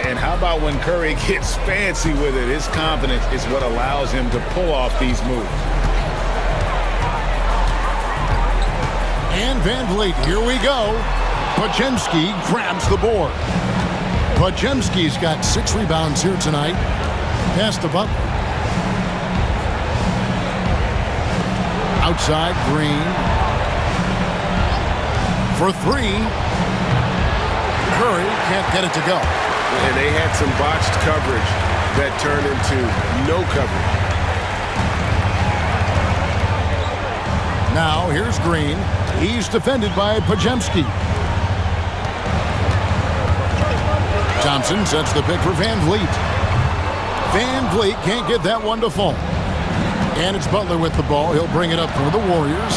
And how about when Curry gets fancy with it? His confidence is what allows him to pull off these moves. And Van Vliet, here we go. Podziemski grabs the board. Podziemski's got 6 rebounds here tonight. Pass to Butler. Outside, Green. For 3. Curry can't get it to go. And they had some botched coverage that turned into no coverage. Now, here's Green. He's defended by Podziemski. Thompson sets the pick for Van Vliet. Van Vliet can't get that one to fall. And it's Butler with the ball. He'll bring it up for the Warriors.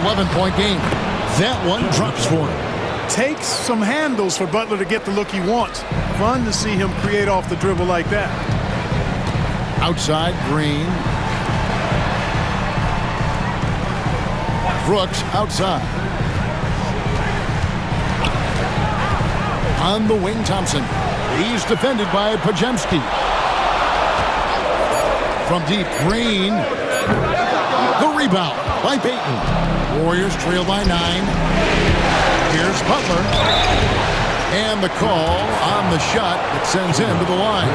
11-point game. That one drops for him. Takes some handles for Butler to get the look he wants. Fun to see him create off the dribble like that. Outside, Green. Brooks outside. On the wing, Thompson. He's defended by Pajemski. From deep, Green. The rebound by Payton. Warriors trail by 9. Here's Butler. And the call on the shot that sends him to the line.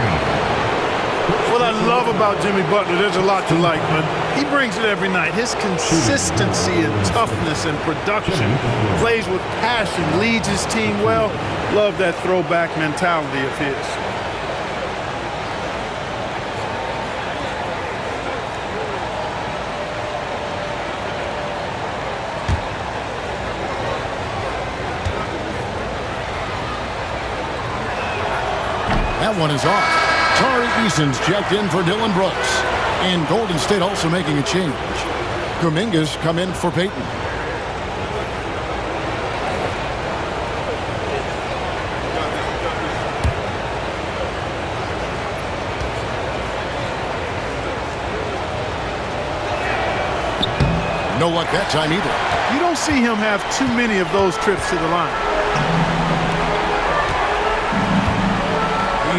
What I love about Jimmy Butler, there's a lot to like, but he brings it every night. His consistency and toughness and production, plays with passion, leads his team well. Love that throwback mentality of his. That one is off. Tari Eason's checked in for Dylan Brooks. And Golden State also making a change. Kuminga's come in for Payton. No luck that time either. You don't see him have too many of those trips to the line.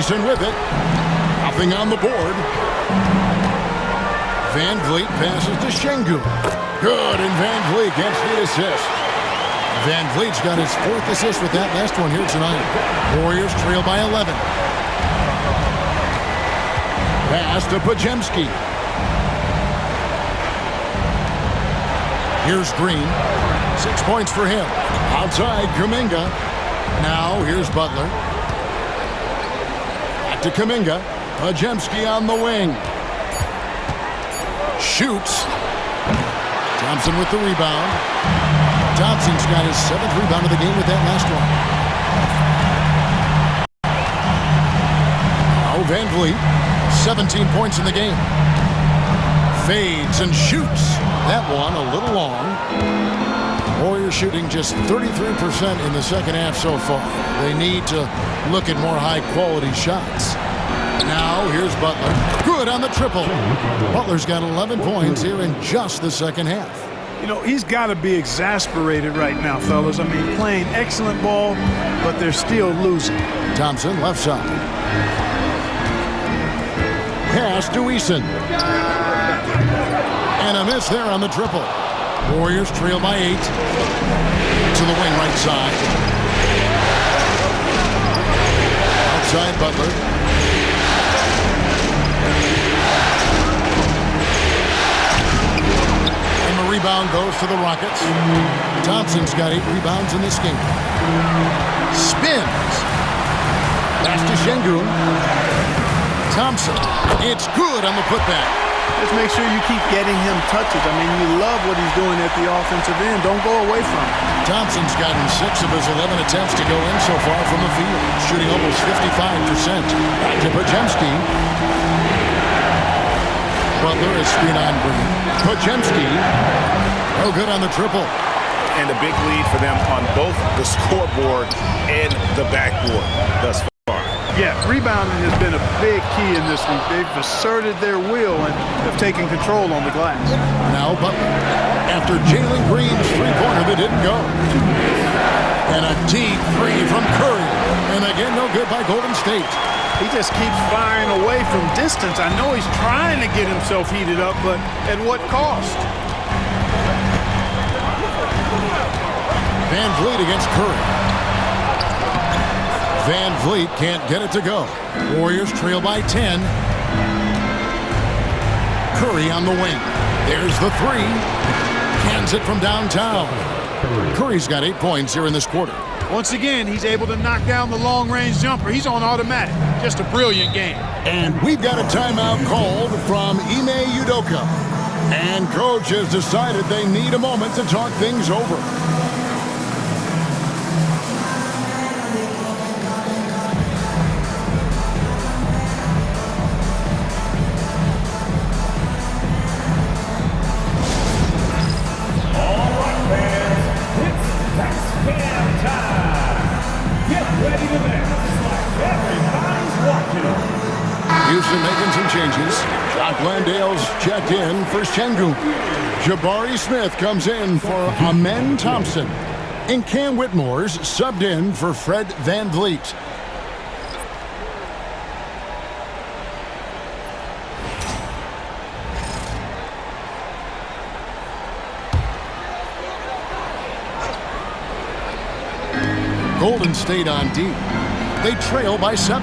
Eason with it. Nothing on the board. Van Vliet passes to Şengün. Good, and Van Vliet gets the assist. Van Vliet's got his 4th assist with that last one here tonight. Warriors trail by 11. Pass to Pajemski. Here's Green. 6 points for him. Outside, Kuminga. Now, here's Butler. Back to Kuminga. Pajemski on the wing. Shoots. Thompson with the rebound. Thompson's got his 7th rebound of the game with that last one. Now Van Vliet, 17 points in the game. Fades and shoots. That one a little long. Warriors shooting just 33% in the second half so far. They need to look at more high-quality shots. Now, here's Butler. Good on the triple. Butler's got 11 points here in just the second half. You know, he's got to be exasperated right now, fellas. I mean, playing excellent ball, but they're still losing. Thompson, left side. Pass to Eason. And a miss there on the triple. Warriors trail by 8. To the wing right side. Outside Butler. Rebound goes to the Rockets. Thompson's got 8 rebounds in this game. Spins. Pass to Şengün. Thompson. It's good on the putback. Just make sure you keep getting him touches. I mean, you love what he's doing at the offensive end. Don't go away from it. Thompson's gotten 6 of his 11 attempts to go in so far from the field, shooting almost 55%. Back to Pajemski. Butler is screen on Green. Pajemski. Oh, good on the triple. And a big lead for them on both the scoreboard and the backboard thus far. Yeah, rebounding has been a big key in this week. They've asserted their will and have taken control on the glass. Now Butler. After Jalen Green's three-pointer that didn't go. And a deep 3 from Curry. And again, no good by Golden State. He just keeps firing away from distance. I know he's trying to get himself heated up, but at what cost? Van Vliet against Curry. Van Vliet can't get it to go. Warriors trail by 10. Curry on the wing. There's the 3. Cans it from downtown. Curry's got 8 points here in this quarter. Once again, he's able to knock down the long-range jumper. He's on automatic. Just a brilliant game. And we've got a timeout called from Ime Udoka. And coach has decided they need a moment to talk things over. Houston making some changes. Jock Landale's checked in for Şengün. Jabari Smith comes in for Amen Thompson. And Cam Whitmore's subbed in for Fred VanVleet. Golden State on D. They trail by 7.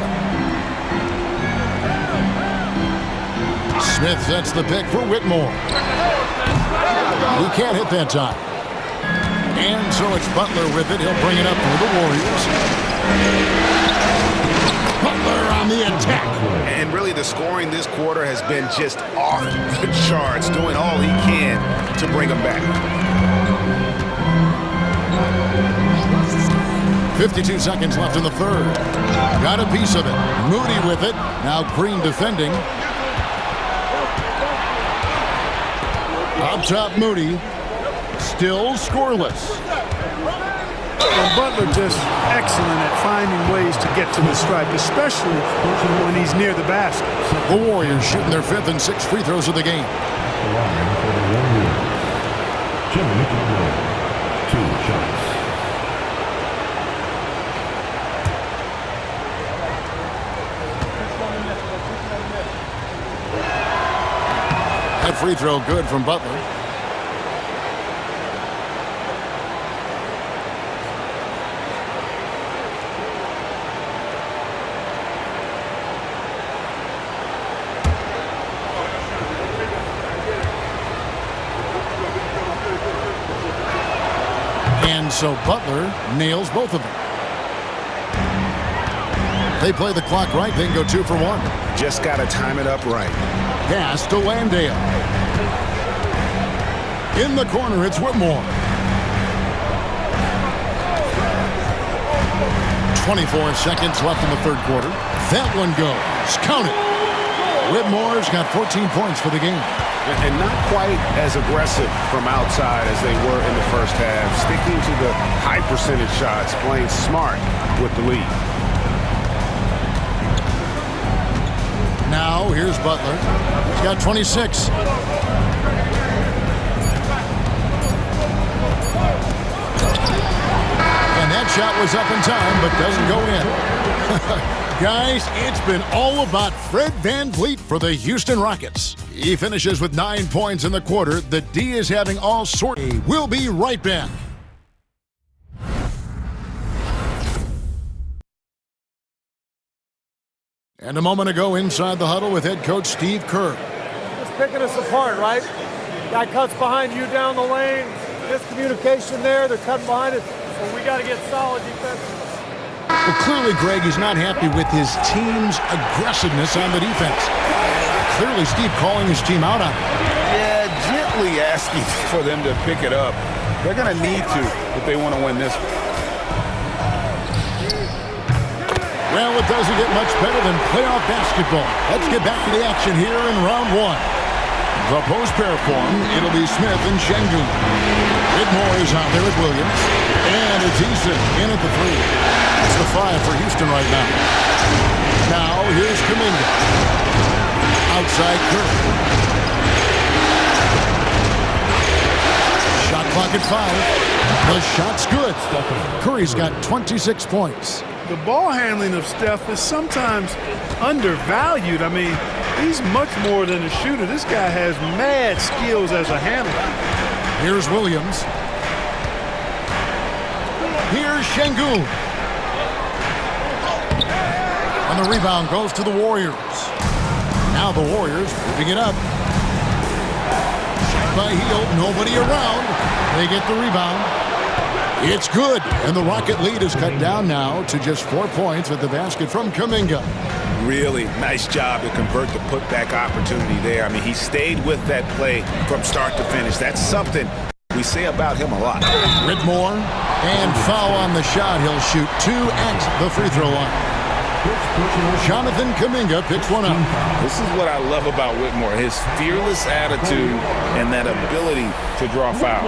Smith sets the pick for Whitmore. He can't hit that time. And so it's Butler with it. He'll bring it up for the Warriors. Butler on the attack. And really the scoring this quarter has been just off the charts, doing all he can to bring them back. 52 seconds left in the third. Got a piece of it. Moody with it. Now Green defending. Up top, Moody. Still scoreless. And Butler just excellent at finding ways to get to the stripe, especially when he's near the basket. The Warriors shooting their 5th and 6th free throws of the game. Jimmy Butler, 2 shots. That free throw good from Butler. And so Butler nails both of them. They play the clock right, they can go 2 for 1. Just got to time it up right. Pass to Landale. In the corner, it's Whitmore. 24 seconds left in the third quarter. That one goes. Count it. Whitmore's got 14 points for the game. And not quite as aggressive from outside as they were in the first half. Sticking to the high percentage shots, playing smart with the lead. Now, here's Butler. He's got 26. And that shot was up in time, but doesn't go in. Guys, it's been all about Fred VanVleet for the Houston Rockets. He finishes with 9 points in the quarter. The D is having all sorts. We'll be right back. And a moment ago, inside the huddle with head coach Steve Kerr. Just picking us apart, right? Guy cuts behind you down the lane. Miscommunication there. They're cutting behind it. So we got to get solid defensively. Well, clearly, Greg is not happy with his team's aggressiveness on the defense. Clearly, Steve calling his team out on it. Yeah, gently asking for them to pick it up. They're going to need to if they want to win this one. Well, it doesn't get much better than playoff basketball. Let's get back to the action here in round 1. The post pair form, it'll be Smith and Şengün. Whitmore is out there with Williams. And it's Eason in at the 3. It's the 5 for Houston right now. Now, here's Kuminga. Outside Curry. Shot clock at 5. The shot's good. Curry's got 26 points. The ball handling of Steph is sometimes undervalued. I mean, he's much more than a shooter. This guy has mad skills as a handler. Here's Williams. Here's Şengün. And the rebound goes to the Warriors. Now the Warriors moving it up. Shot by Hield, nobody around. They get the rebound. It's good, and the Rocket lead is cut down now to just 4 points at the basket from Kuminga. Really nice job to convert the putback opportunity there. I mean, he stayed with that play from start to finish. That's something we say about him a lot. Whitmore, and foul on the shot. He'll shoot 2 at the free throw line. Jonathan Kuminga picks one up. This is what I love about Whitmore, his fearless attitude and that ability to draw foul.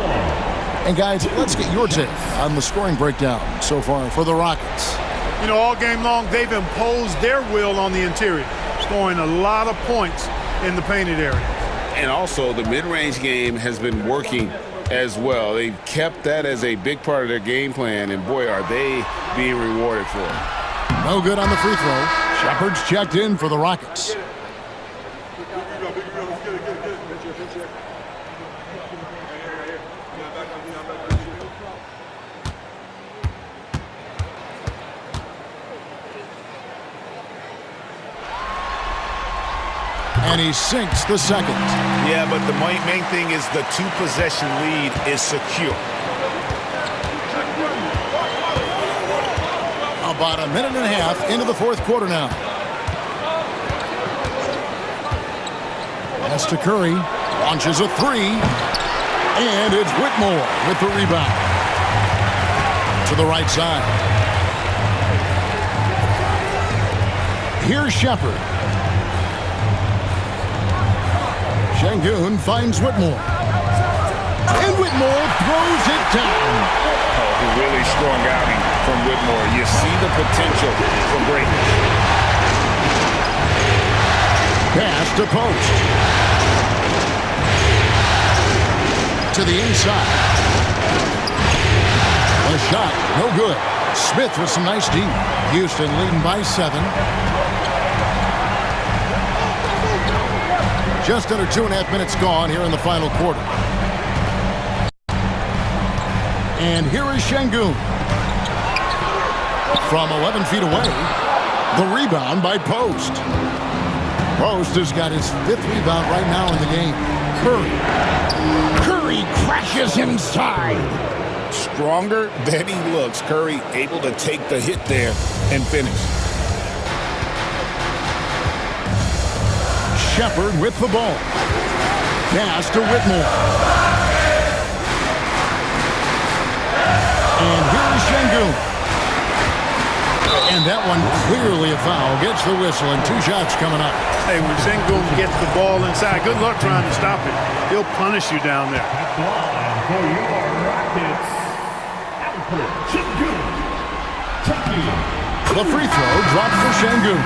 And guys, let's get your take on the scoring breakdown so far for the Rockets. You know, all game long, they've imposed their will on the interior. scoring a lot of points in the painted area. And also, the mid-range game has been working as well. They've kept that as a big part of their game plan, and boy, are they being rewarded for it. No good on the free throw. Shepard's checked in for the Rockets. And he sinks the second. Yeah, but the main thing is the two-possession lead is secure. About a minute and a half into the fourth quarter now. Pass to Curry. Launches a three. And it's Whitmore with the rebound. To the right side. Here's Shepard. Şengün finds Whitmore. And Whitmore throws it down. Oh, a really strong outing from Whitmore. You see the potential for greatness. Pass to post. To the inside. A shot, no good. Smith with some nice D. Houston leading by 7. Just under 2.5 minutes gone here in the final quarter. And here is Şengün. From 11 feet away, the rebound by Post. Post has got his 5th rebound right now in the game. Curry crashes inside. Stronger than he looks. Curry able to take the hit there and finish. Shepard with the ball. Pass to Whitmore. And here's Şengün. And that one clearly a foul. Gets the whistle and 2 shots coming up. Hey, when Şengün gets the ball inside, good luck trying to stop it. He'll punish you down there. For your Rockets, Alfred Şengün. The free throw dropped for Şengün.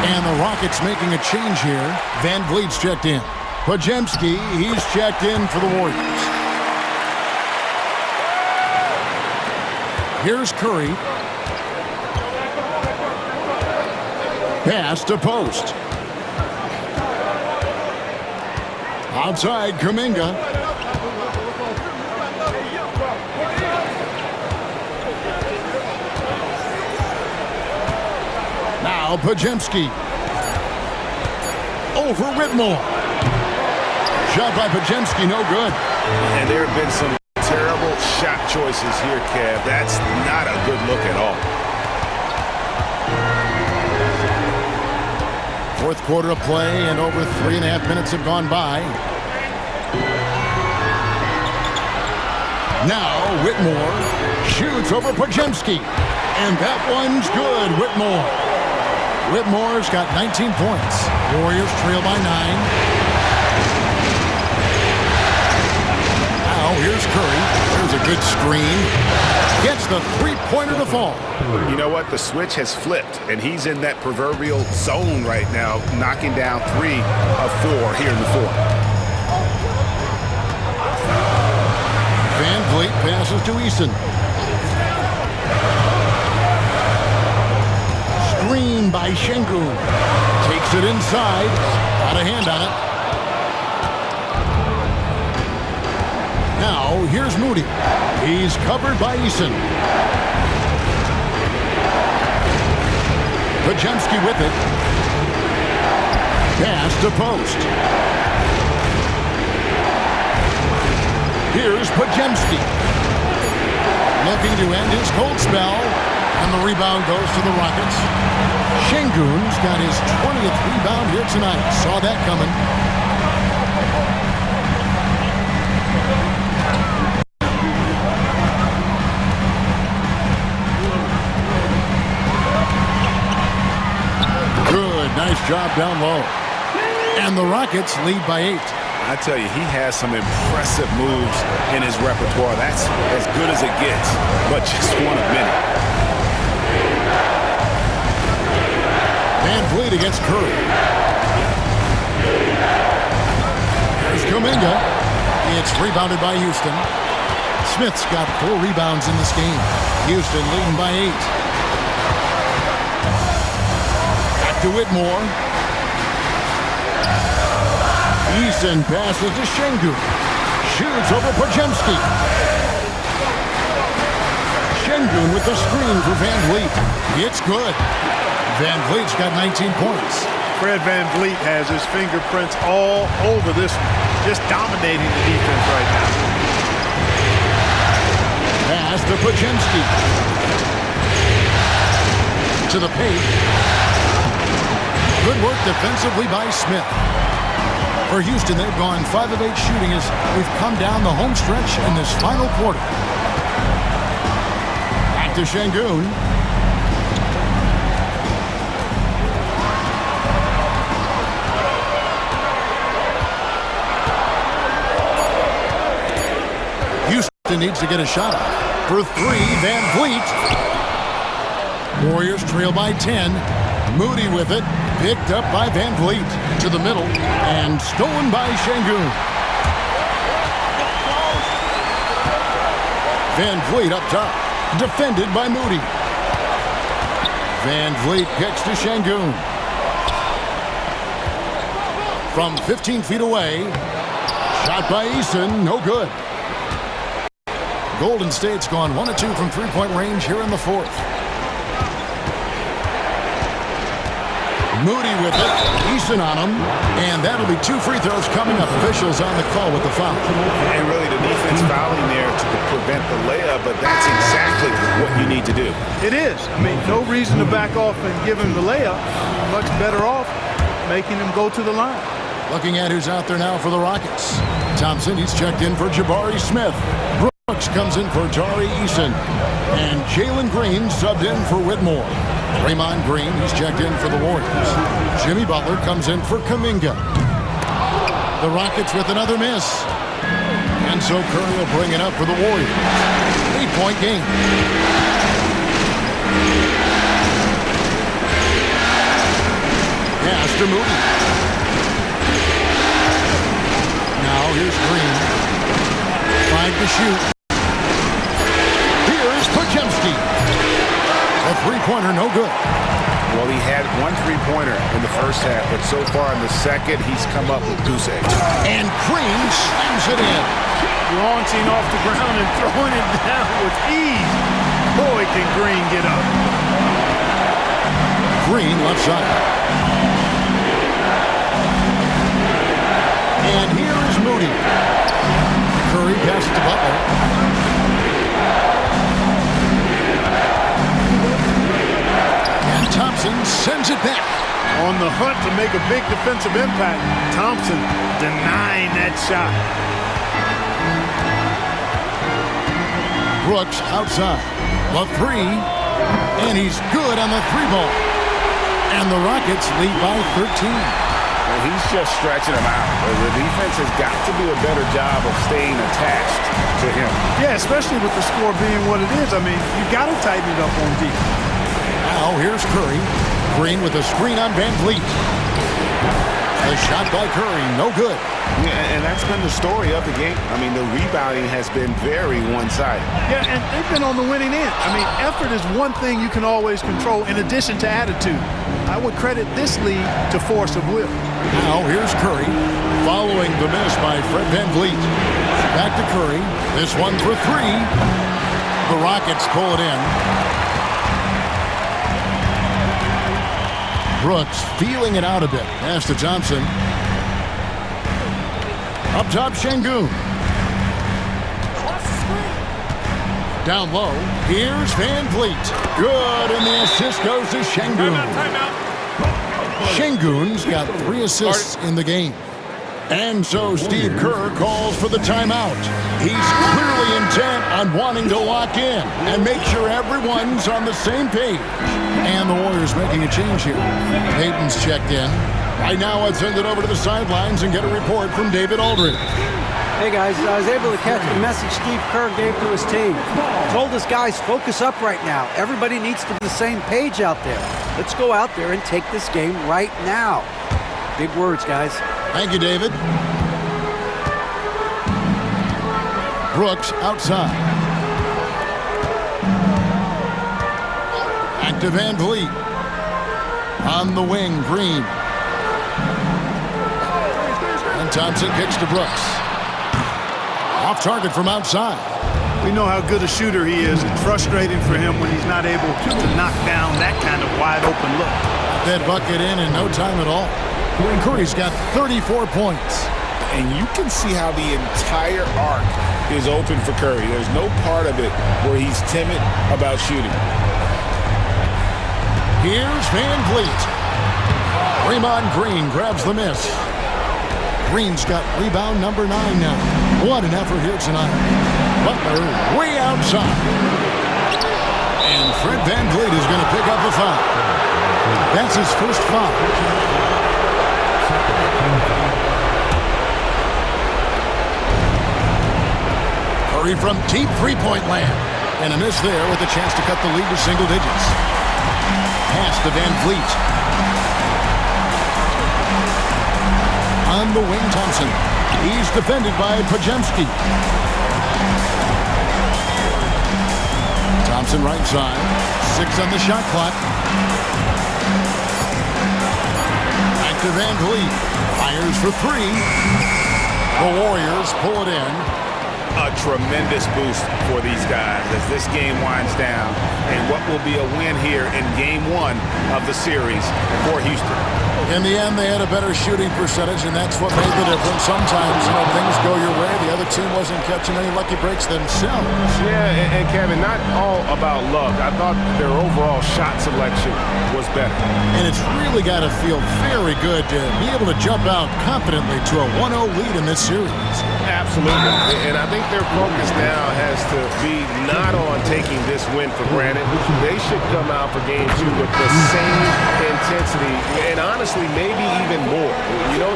And the Rockets making a change here. Van Vliet's checked in. Podziemski, he's checked in for the Warriors. Here's Curry. Pass to Post. Outside, Kuminga. Now Podziemski. Over Whitmore. Shot by Podziemski, no good. And there have been some terrible shot choices here, Kev. That's not a good look at all. Fourth quarter of play, and over 3.5 minutes have gone by. Now Whitmore shoots over Podziemski. And that one's good, Whitmore. Whitmore's got 19 points. Warriors trail by 9. Now here's Curry. There's a good screen. Gets the three-pointer to fall. You know what? The switch has flipped, and he's in that proverbial zone right now, knocking down 3 of 4 here in the fourth. Van Vliet passes to Eason. Screen by Şengün. Takes it inside. Got a hand on it. Now, here's Moody. He's covered by Eason. Podziemski with it. Pass to Post. Here's Podziemski. Looking to end his cold spell. And the rebound goes to the Rockets. Şengün's got his 20th rebound here tonight. Saw that coming. Good, nice job down low. And the Rockets lead by 8. I tell you, he has some impressive moves in his repertoire. That's as good as it gets, but just one a minute. Van Vliet against Curry. There's Kuminga. It's rebounded by Houston. Smith's got 4 rebounds in this game. Houston leading by 8. Back to Whitmore. Eason passes to Şengün. Shoots over Podziemski. Şengün with the screen for Van Vliet. It's good. Van Vliet's got 19 points. Fred Van Vliet has his fingerprints all over this, just dominating the defense right now. Pass to Podziemski. To the paint. Good work defensively by Smith. For Houston, they've gone 5 of 8 shooting as we've come down the home stretch in this final quarter. Back to Şengün. Houston needs to get a shot up. For 3, Van Vliet. Warriors trail by 10. Moody with it. Picked up by Van Vliet. To the middle. And stolen by Şengün. Van Vliet up top. Defended by Moody. Van Vliet kicks to Şengün. From 15 feet away. Shot by Eason. No good. Golden State's gone 1 of 2 from three-point range here in the 4th. Moody with it. Eason on him. And that'll be 2 free throws coming up. Officials on the call with the foul. And really the defense fouling there to prevent the layup, but that's exactly what you need to do. It is. I mean, no reason to back off and give him the layup. Much better off making him go to the line. Looking at who's out there now for the Rockets. Thompson, he's checked in for Jabari Smith. Brooks comes in for Tari Eason. And Jalen Green subbed in for Whitmore. Draymond Green, he's checked in for the Warriors. Jimmy Butler comes in for Kuminga. The Rockets with another miss. And so Curry will bring it up for the Warriors. 8-point game. Pass to Moody. Now here's Green. 5 to shoot. Here's Podziemski. A three-pointer, no good. Well, he had 1 3-pointer in the first half, but so far in the second, he's come up with goose eggs. And Green slams it in. Launching off the ground and throwing it down with ease. Boy, can Green get up. Green left side. And here is Moody. Curry passes to Butler. And Thompson sends it back. On the hunt to make a big defensive impact. Thompson denying that shot. Brooks outside. The 3. And he's good on the 3-ball. And the Rockets lead by 13. Well, he's just stretching him out. The defense has got to do a better job of staying attached to him. Yeah, especially with the score being what it is. I mean, you got to tighten it up on defense. Now here's Curry. Green with a screen on Van Vliet. A shot by Curry, no good. Yeah, and that's been the story of the game. I mean, the rebounding has been very one-sided. Yeah, and they've been on the winning end. I mean, effort is one thing you can always control in addition to attitude. I would credit this lead to force of will. Now here's Curry, following the miss by Fred Van Vliet. Back to Curry. This one for 3. The Rockets pull it in. Brooks feeling it out a bit. Pass to Thompson. Up top, Şengün. Down low. Here's Van Vliet. Good, and the assist goes to Şengün. Şengün's got 3 assists in the game. And so Steve Kerr calls for the timeout. He's clearly intent on wanting to lock in and make sure everyone's on the same page. And the Warriors making a change here. Payton's checked in. Right now, let's send it over to the sidelines and get a report from David Aldridge. Hey guys, I was able to catch the message Steve Kerr gave to his team. Told his guys, focus up right now. Everybody needs to be on the same page out there. Let's go out there and take this game right now. Big words, guys. Thank you, David. Brooks outside. Back to Van Vliet. On the wing, Green. And Thompson kicks to Brooks. Off target from outside. We know how good a shooter he is. It's frustrating for him when he's not able to knock down that kind of wide open look. That bucket in no time at all. Curry's got 34 points. And you can see how the entire arc is open for Curry. There's no part of it where he's timid about shooting. Here's Van Vliet. Draymond Green grabs the miss. Green's got rebound number 9 now. What an effort here tonight. Butler way outside. And Fred Van Vliet is going to pick up a foul. That's his first foul. Curry from deep three-point land. And a miss there with a chance to cut the lead to single digits. Pass to Van Vliet. On the wing, Thompson. He's defended by Pajemski. Thompson right side. 6 on the shot clock. Back to Van Vliet. Fires for 3. The Warriors pull it in. A tremendous boost for these guys as this game winds down. And what will be a win here in Game 1 of the series for Houston. In the end, they had a better shooting percentage, and that's what made the difference. Sometimes, things go your way. The other team wasn't catching any lucky breaks themselves. Yeah, and Kevin, not all about luck. I thought their overall shot selection was better. And it's really got to feel very good to be able to jump out confidently to a 1-0 lead in this series. Absolutely. And I think their focus now has to be not on taking this win for granted. They should come out for Game 2 with the same intensity and honestly maybe even more.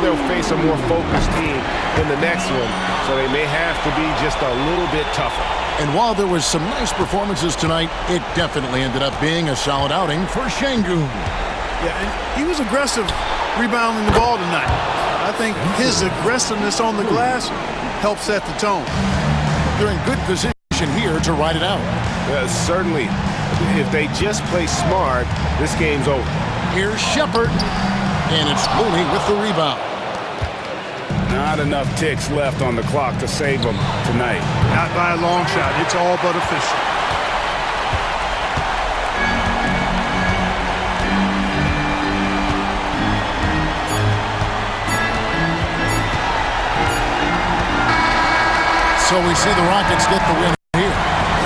They'll face a more focused team in the next one, so they may have to be just a little bit tougher. And while there was some nice performances tonight, it definitely ended up being a solid outing for Şengün. Yeah, and he was aggressive rebounding the ball tonight. I think his aggressiveness on the glass helped set the tone. They're in good position here to ride it out. Certainly. If they just play smart, this game's over. Here's Shepard, and it's Looney with the rebound. Not enough ticks left on the clock to save them tonight. Not by a long shot. It's all but official. So we see the Rockets get the win here.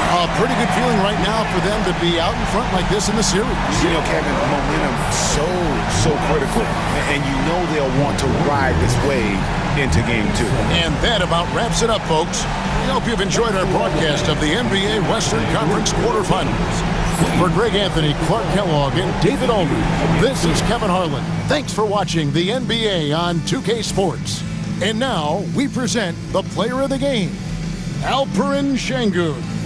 A pretty good feeling right now for them to be out in front like this in the series. Kevin, momentum so critical. And they'll want to ride this wave into Game 2. And that about wraps it up, folks. We hope you've enjoyed our broadcast of the NBA Western Conference quarterfinals. For Greg Anthony, Clark Kellogg, and David Aldridge, this is Kevin Harlan. Thanks for watching the NBA on 2K Sports. And now we present the player of the game, Alperen Şengün.